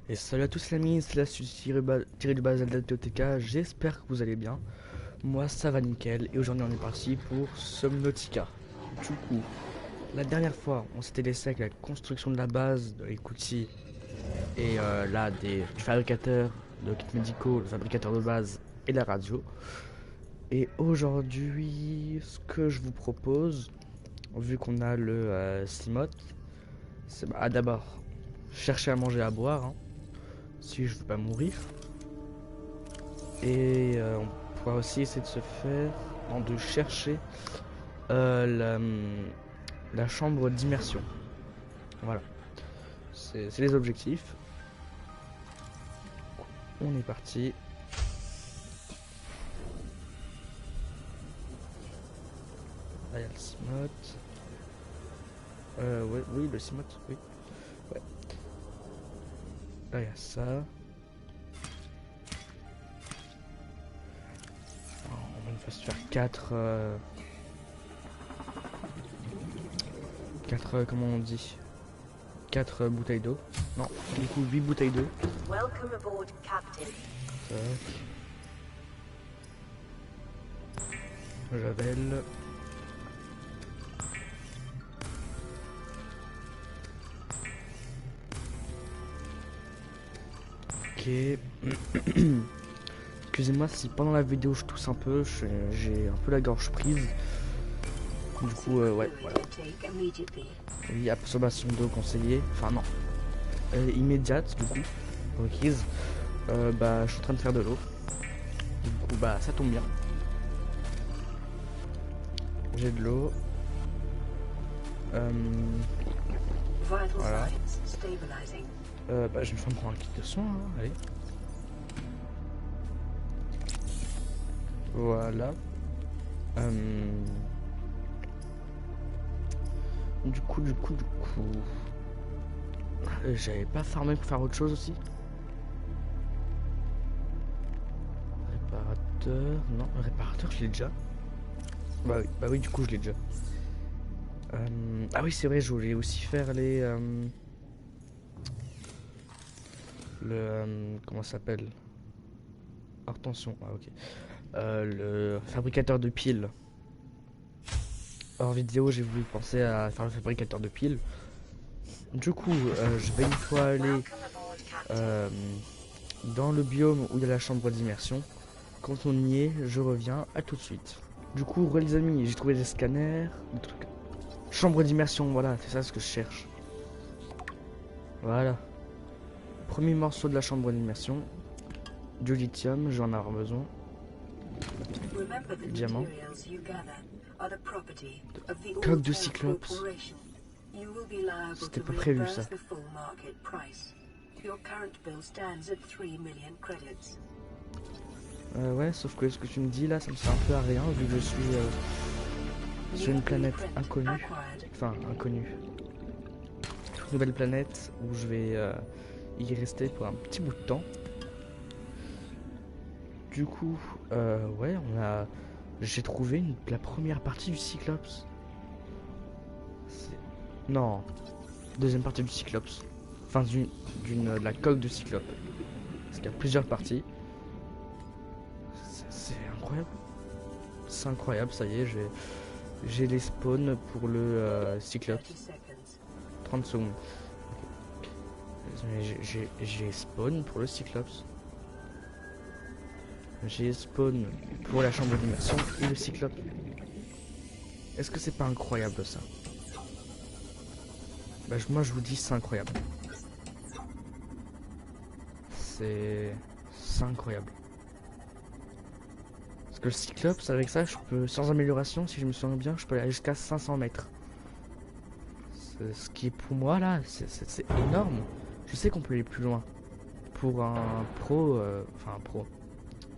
Et salut à tous les amis, c'est la tiré du bas Zelda de TOTK, j'espère que vous allez bien. Moi ça va nickel et aujourd'hui on est parti pour Subnautica. Du coup, la dernière fois on s'était laissé avec la construction de la base, de l'outil et là du fabricateur de kits médicaux, le fabricateur de base et la radio. Et aujourd'hui ce que je vous propose, vu qu'on a le Simote, c'est d'abord chercher à manger et à boire, hein, si je veux pas mourir. Et on pourra aussi essayer de se faire, non, de chercher la chambre d'immersion. Voilà, c'est les objectifs. On est parti. Là il y a le Simote. Ouais, oui, le Simote, oui. Ouais. Là il y a ça. On va une fois se faire 4 comment on dit, 4 bouteilles d'eau. Non, du coup 8 bouteilles d'eau. Javel. Ok. Excusez-moi si pendant la vidéo je tousse un peu, j'ai un peu la gorge prise. Du coup, ouais, voilà. Oui, absorption d'eau conseillée. Enfin, non. Immédiate, du coup. Requise. Je suis en train de faire de l'eau. Du coup, ça tombe bien. J'ai de l'eau. Voilà. Je vais me prendre un kit de soin, hein. Allez. Voilà. Du coup. J'avais pas farmé pour faire autre chose aussi. Réparateur. Non, réparateur, je l'ai déjà. Bah oui, du coup, je l'ai déjà. Ah oui, c'est vrai, je voulais aussi faire les. Comment ça s'appelle? Hors tension, ah ok. Le fabricateur de piles. Hors vidéo, j'ai voulu penser à faire le fabricateur de piles. Du coup, je vais une fois aller dans le biome où il y a la chambre d'immersion. Quand on y est, je reviens, à tout de suite. Du coup, les amis, j'ai trouvé des scanners, des trucs. Chambre d'immersion, voilà, c'est ça ce que je cherche. Voilà. Premier morceau de la chambre d'immersion. Du lithium, je vais en avoir besoin. Diamant. Coque de cyclope. C'était pas prévu ça. Ouais, sauf que ce que tu me dis là, ça me sert un peu à rien vu que je suis sur une planète inconnue. Enfin, inconnue. Toute nouvelle planète où je vais y rester pour un petit bout de temps. Du coup, ouais, j'ai trouvé la première partie du Cyclops. Non, deuxième partie du Cyclops. Enfin, de la coque de Cyclope. Parce qu'il y a plusieurs parties. C'est incroyable. C'est incroyable, ça y est, j'ai les spawns pour le Cyclops. 30 secondes. Okay. J'ai spawn pour le Cyclops. J'ai spawn pour la chambre d'immersion et le Cyclope. Est-ce que c'est pas incroyable ça? Moi je vous dis c'est incroyable. C'est incroyable. Parce que le Cyclope, avec ça, je peux, sans amélioration, si je me souviens bien, je peux aller jusqu'à 500 mètres. Ce qui est pour moi là, c'est énorme. Je sais qu'on peut aller plus loin. Pour un pro,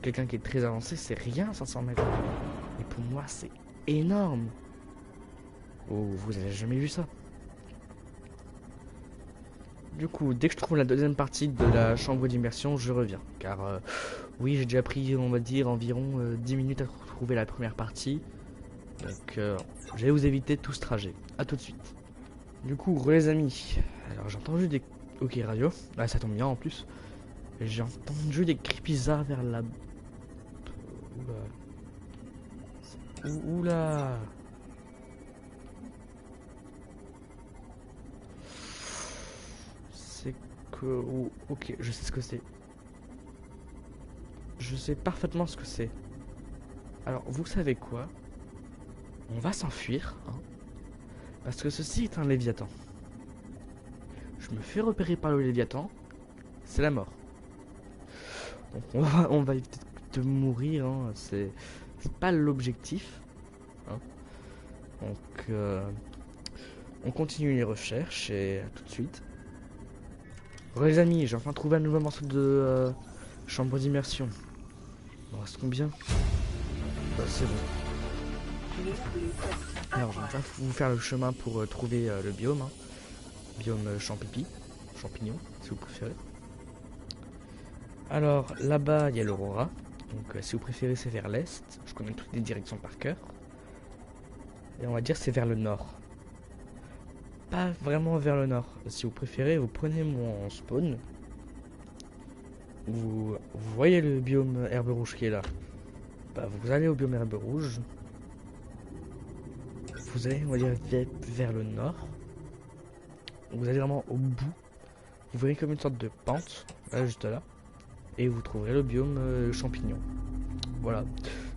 quelqu'un qui est très avancé, c'est rien 500 mètres. Et pour moi, c'est énorme. Oh, vous avez jamais vu ça? Du coup, dès que je trouve la deuxième partie de la chambre d'immersion, je reviens. Car oui, j'ai déjà pris, on va dire, environ 10 minutes à trouver la première partie. Donc, je vais vous éviter tout ce trajet. A tout de suite. Du coup, les amis, alors j'ai entendu Ok, radio. Ah, ça tombe bien en plus. J'ai entendu des cris bizarres vers la... Oula. Oula. C'est que... ok, je sais ce que c'est. Je sais parfaitement ce que c'est. Alors, vous savez quoi? On va s'enfuir, hein, parce que ceci est un Léviathan. Je me fais repérer par le Léviathan, c'est la mort. Donc on va éviter de mourir, hein, c'est pas l'objectif. Hein. Donc on continue les recherches et à tout de suite. Ouais, les amis, j'ai enfin trouvé un nouveau morceau de chambre d'immersion. Il en reste combien? Bah, c'est bon. Alors je vais vous faire le chemin pour trouver le biome. Hein. Biome champignon, si vous préférez. Alors là-bas il y a l'aurora. Donc si vous préférez c'est vers l'est. Je connais toutes les directions par cœur. Et on va dire c'est vers le nord. Pas vraiment vers le nord. Si vous préférez, vous prenez mon spawn. Vous voyez le biome herbe rouge qui est là. Bah, vous allez au biome herbe rouge. Vous allez, on va dire, vers le nord. Vous allez vraiment au bout. Vous verrez comme une sorte de pente, là, juste là. Et vous trouverez le biome champignon. Voilà.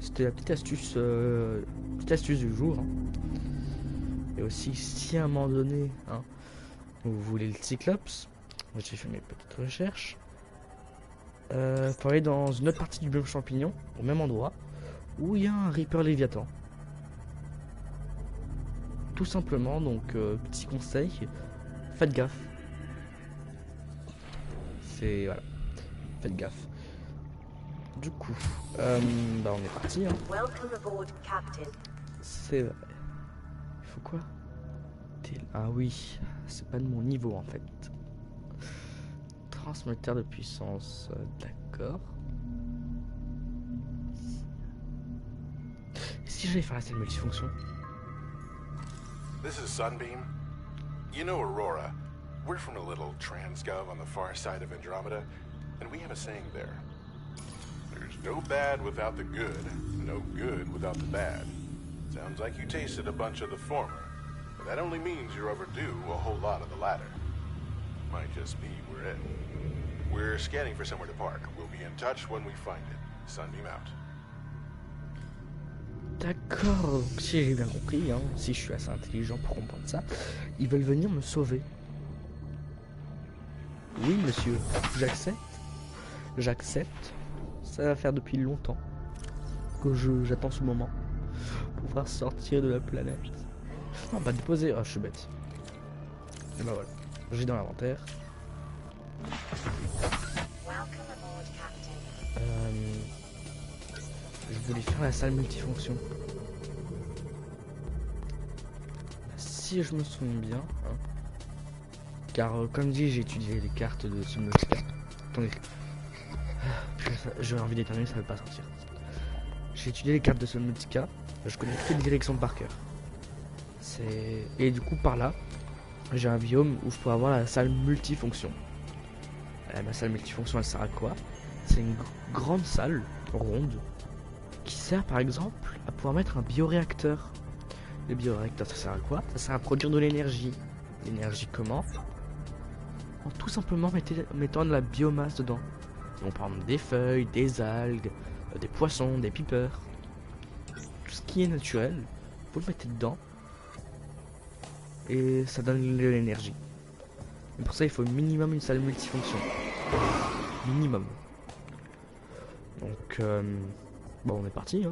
C'était la petite astuce du jour. Hein. Et aussi, si à un moment donné, hein, vous voulez le cyclops, j'ai fait mes petites recherches. Faut aller dans une autre partie du biome champignon, au même endroit, où il y a un Reaper Léviathan. Tout simplement, donc petit conseil, faites gaffe. C'est voilà, faites gaffe. Du coup, bah on est parti. Hein. C'est vrai. Il faut quoi? Ah oui, c'est pas de mon niveau en fait. Transmetteur de puissance, d'accord. Et si j'allais faire la salle multifonction? This is Sunbeam. You know Aurora. We're from a little Transgov on the far side of Andromeda, and we have a saying there. There's no bad without the good, no good without the bad. Sounds like you tasted a bunch of the former, but that only means you're overdue a whole lot of the latter. Might just be we're in. We're scanning for somewhere to park. We'll be in touch when we find it. Sunbeam out. D'accord, si j'ai bien compris, hein, si je suis assez intelligent pour comprendre ça, ils veulent venir me sauver. Oui, monsieur, j'accepte. J'accepte. Ça va faire depuis longtemps que j'attends ce moment pour pouvoir sortir de la planète. Non, pas déposer. Oh, je suis bête. Et bah voilà, j'ai dans l'inventaire. Je voulais faire la salle multifonction. Si je me souviens bien, hein, car comme dit, j'ai étudié les cartes de Subnautica. Attendez, j'ai envie d'éternuer, ça ne veut pas sortir. J'ai étudié les cartes de Subnautica, je connais toutes les directions par cœur. Et du coup, par là, j'ai un biome où je peux avoir la salle multifonction. Ma salle multifonction, elle sert à quoi? C'est une grande salle ronde qui sert par exemple à pouvoir mettre un bioréacteur. Le bioréacteur, ça sert à quoi? Ça sert à produire de l'énergie. L'énergie comment? En tout simplement mettant de la biomasse dedans. Donc par exemple des feuilles, des algues, des poissons, des pipeurs. Tout ce qui est naturel, vous le mettez dedans. Et ça donne de l'énergie. Et pour ça il faut minimum une salle multifonction. Minimum. Donc bon, on est parti. Hein.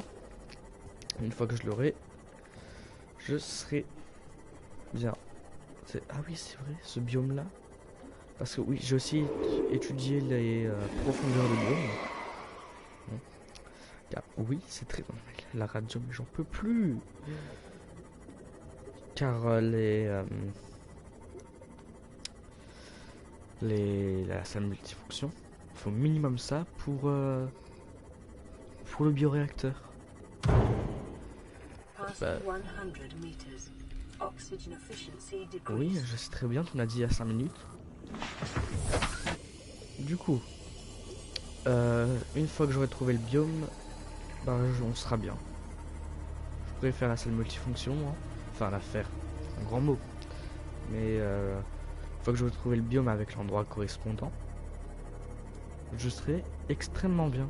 Une fois que je l'aurai, je serai bien. Ah oui, c'est vrai, ce biome là. Parce que oui, j'ai aussi étudié les profondeurs de biome. Bon. Car oui, c'est très normal. La radium, j'en peux plus. Car la salle multifonction, il faut minimum ça pour le bioréacteur. Bah, oui, je sais très bien qu'on a dit à 5 minutes. Du coup, une fois que j'aurai trouvé le biome, bah, on sera bien. Je pourrais faire la salle multifonction, moi. Enfin, la faire, un grand mot. Mais une fois que j'aurai trouvé le biome avec l'endroit correspondant, je serai extrêmement bien.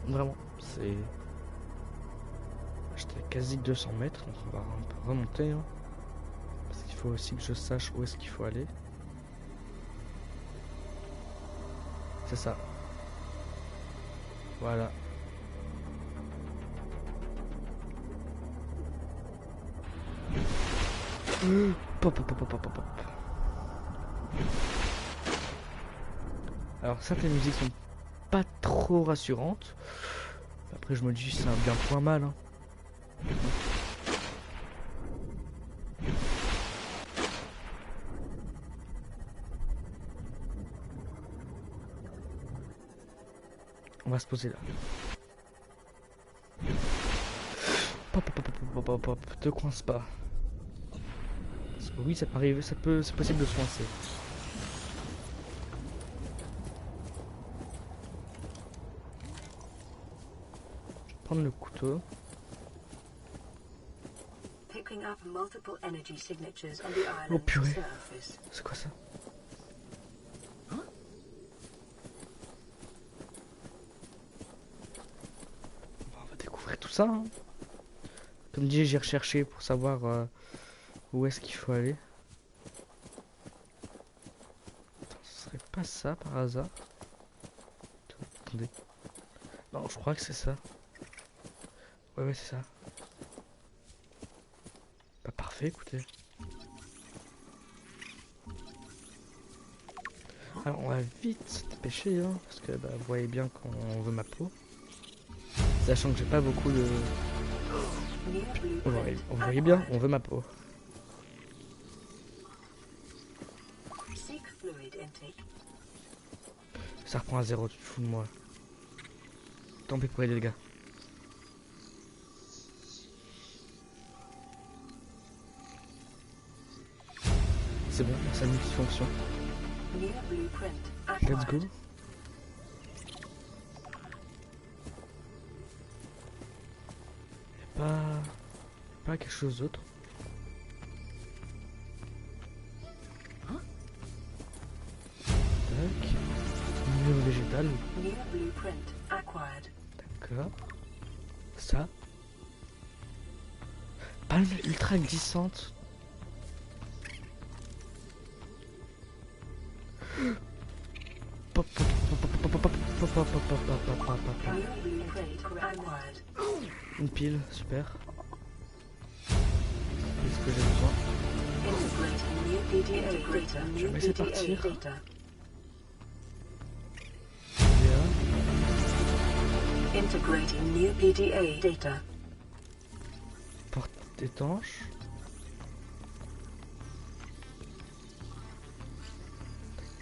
Vraiment, c'est... J'étais à quasi 200 mètres, donc on va un peu remonter. Hein, parce qu'il faut aussi que je sache où est-ce qu'il faut aller. C'est ça. Voilà. Pop, pop, pop, pop, pop, pop. Alors certaines musiques sont pas trop rassurantes. Après je me dis c'est un bien pour un mal. Hein. On va se poser là. Pop, pop, pop, pop, pop, pop, te coince pas. Parce que oui, ça peut arriver, c'est possible de se coincer. Je vais prendre le couteau. Oh purée, c'est quoi ça? On va découvrir tout ça. Hein. Comme dit, j'ai recherché pour savoir où est-ce qu'il faut aller. Attends, ce serait pas ça par hasard? Attendez. Non, je crois que c'est ça. Ouais, c'est ça. Bah parfait, écoutez. Alors on va vite se dépêcher, hein, parce que bah, vous voyez bien qu'on veut ma peau. Sachant que j'ai pas beaucoup de... Vous voyez bien, on veut ma peau. Ça reprend à 0, tu te fous de moi. Tant pis pour les dégâts. C'est bon, ça multifonction. Let's go. Pas quelque chose d'autre. Tac. Milieu végétal. D'accord. Ça. Palme ultra glissante. Une pile, super. Qu'est-ce que j'ai besoin? Je vais laisser partir. Bien. Porte étanche.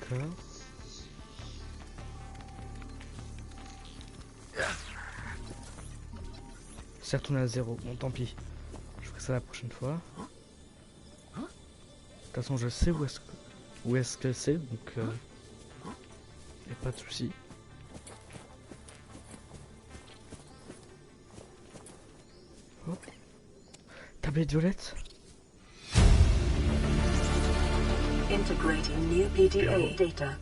D'accord. C'est retourné à 0. Bon, tant pis. Je ferai ça la prochaine fois. De toute façon, je sais où est-ce que c'est, donc y a pas de souci. Oh. Tablette violette. Integrating new PDA data.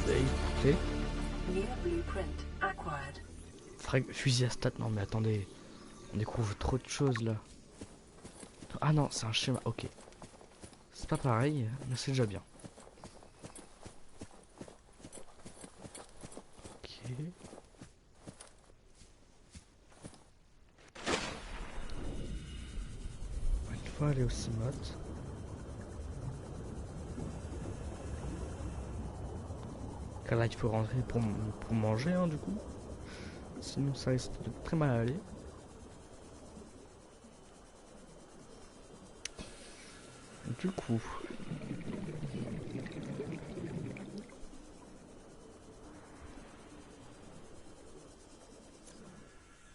Écoutez. New blueprint acquired. Fusil à stat, non mais attendez. On découvre trop de choses là. Ah non, c'est un schéma, ok. C'est pas pareil, mais c'est déjà bien. Ok. Une fois aller au Cimote. Car là il faut rentrer pour manger hein, du coup. Sinon ça risque de très mal aller. Du coup.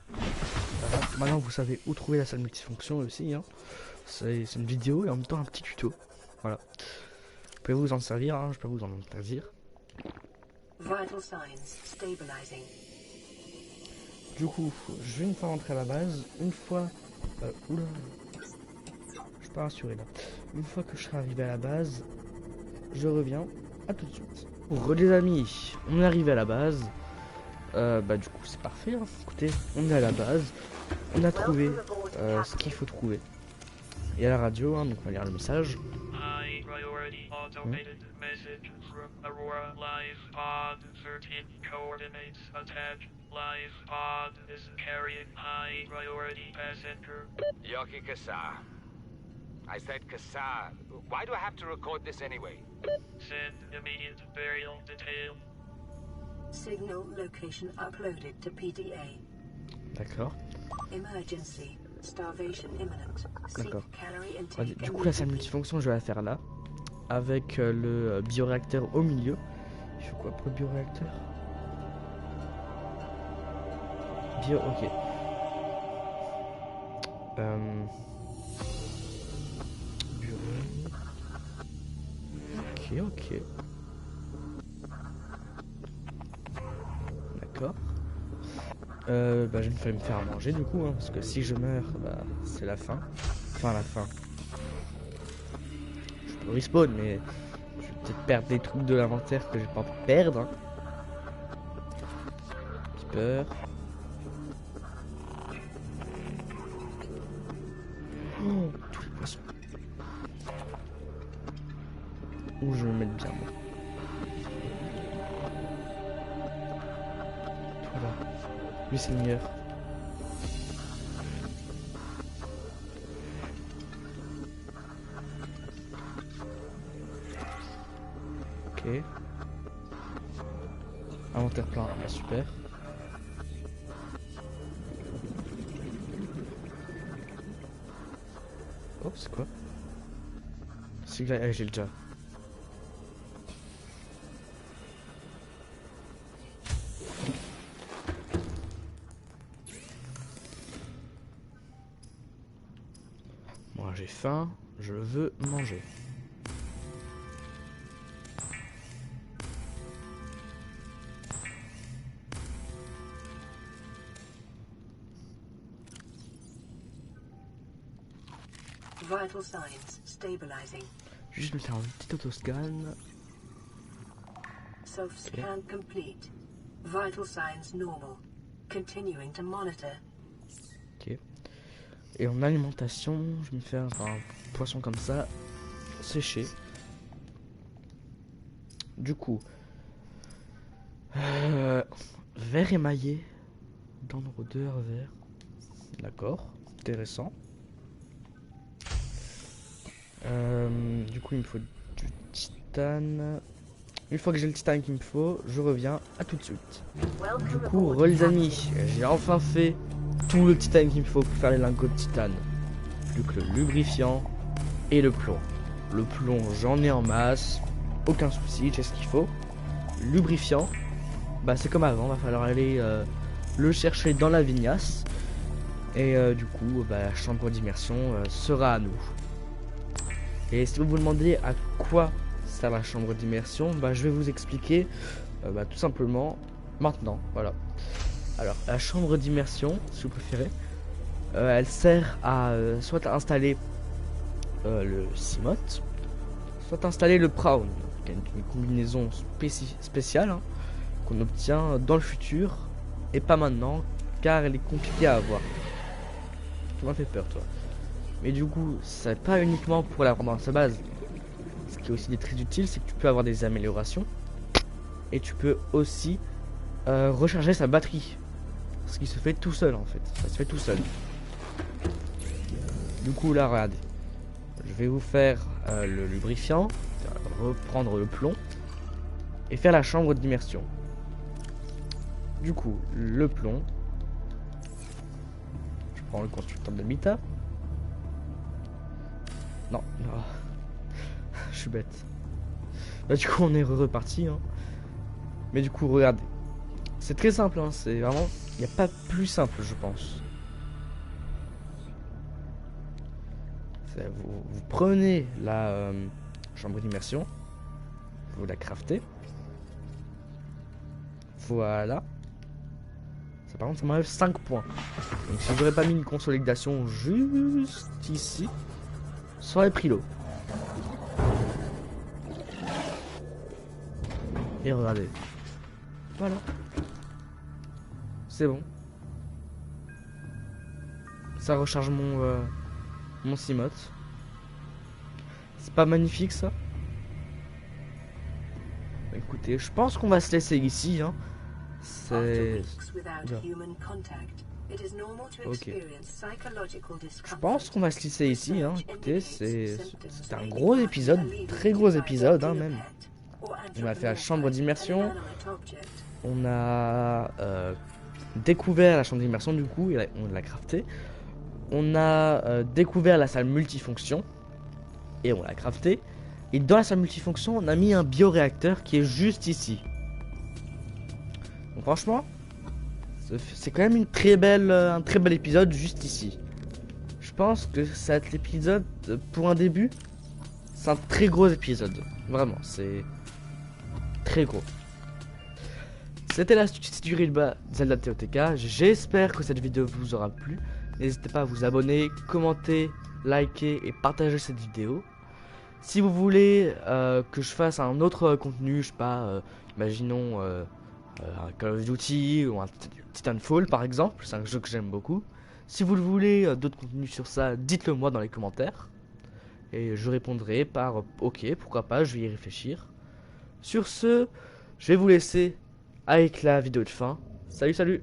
Voilà. Maintenant vous savez où trouver la salle multifonction aussi. Hein. C'est une vidéo et en même temps un petit tuto. Voilà. Vous pouvez vous en servir, hein, je peux vous en interdire. Vital signs stabilizing. Du coup, je vais une fois rentrer à la base, une fois... oula, je suis pas rassuré là. Une fois que je serai arrivé à la base, je reviens. À tout de suite. Re les amis, on est arrivé à la base. Du coup c'est parfait, hein. Écoutez, on est à la base. On a trouvé ce qu'il faut trouver. Et à la radio, hein, donc on va lire le message. High priority automated message from Aurora Live Pod 13 coordinates attached. Live Pod is carrying high priority passenger. Yoki Kassar. I said Kassar. Why do I have to record this anyway? Send immediate burial detail. Signal location uploaded to PDA. D'accord. Emergency. Starvation imminent. D'accord. Seek calorie Du intake coup la salle immediately. multifonction je vais la faire là. Avec le bioréacteur au milieu. Il faut quoi pour le bioréacteur? Ok. Ok. D'accord. Je vais me faire à manger du coup, hein, parce que si je meurs, c'est la fin. Enfin, la fin. Je peux respawn, mais je vais peut-être perdre des trucs de l'inventaire que j'ai pas envie de perdre. Hein. J'ai peur. Oh, tous les poissons. Où je vais me mettre bien, moi. Voilà. Lui, c'est le meilleur. Ok. Inventaire plein, super. Oh, c'est quoi? C'est que j'ai déjà. Moi j'ai faim, je veux manger. Vital signs stabilizing. Juste me faire un petit autoscan. Self-scan complete. Vital signs normal. Continuing to monitor. Ok. Et en alimentation, je vais me faire un poisson comme ça, séché. Du coup, vert émaillé, dans le rôdeur vert. D'accord, intéressant. Du coup, il me faut du titane. Une fois que j'ai le titane qu'il me faut, je reviens à tout de suite. Du coup, les amis, j'ai enfin fait tout le titane qu'il me faut pour faire les lingots de titane. Plus que le lubrifiant et le plomb. Le plomb, j'en ai en masse, aucun souci, j'ai ce qu'il faut. Lubrifiant, c'est comme avant, va falloir aller le chercher dans la vignasse. Et du coup, la chambre d'immersion sera à nous. Et si vous vous demandez à quoi sert la chambre d'immersion, je vais vous expliquer tout simplement maintenant. Voilà. Alors, la chambre d'immersion, si vous préférez, elle sert à soit installer le Cimote, soit installer le Prawn, qui est une combinaison spéciale hein, qu'on obtient dans le futur et pas maintenant, car elle est compliquée à avoir. Tu m'as fait peur, toi. Mais du coup, c'est pas uniquement pour la rendre dans sa base. Ce qui est aussi très utile, c'est que tu peux avoir des améliorations et tu peux aussi recharger sa batterie. Ce qui se fait tout seul en fait. Ça se fait tout seul. Du coup, là, regardez. Je vais vous faire le lubrifiant, reprendre le plomb et faire la chambre d'immersion. Du coup, le plomb. Je prends le constructeur de Mita. Non, non. Je suis bête. Du coup, on est reparti. Hein. Mais du coup, regardez. C'est très simple. Hein. C'est vraiment. Il n'y a pas plus simple, je pense. Vous prenez la chambre d'immersion, vous la craftez. Voilà. Ça, par contre, ça m'enlève 5 points. Donc si j'aurais pas mis une consolidation juste ici, ça aurait pris l'eau. Et regardez. Voilà. C'est bon. Ça recharge mon Cimote. C'est pas magnifique ça? Écoutez, je pense qu'on va se laisser ici, hein. C'est... Ok. Je pense qu'on va se laisser ici, hein. Écoutez, c'est un gros épisode, très gros épisode, hein, même. On a fait la chambre d'immersion. On a découvert la chambre d'immersion du coup, et on l'a crafté. On a découvert la salle multifonction et on l'a crafté. Et dans la salle multifonction, on a mis un bioréacteur qui est juste ici. Donc franchement, c'est quand même un très bel épisode juste ici. Je pense que ça va être l'épisode pour un début. C'est un très gros épisode. Vraiment, c'est très gros. C'était la tuerie de Zelda TOTK. J'espère que cette vidéo vous aura plu. N'hésitez pas à vous abonner, commenter, liker et partager cette vidéo. Si vous voulez que je fasse un autre contenu, je sais pas, imaginons un Call of Duty ou un Titanfall par exemple, c'est un jeu que j'aime beaucoup. Si vous voulez d'autres contenus sur ça, dites-le moi dans les commentaires. Et je répondrai par ok, pourquoi pas, je vais y réfléchir. Sur ce, je vais vous laisser avec la vidéo de fin. Salut, salut!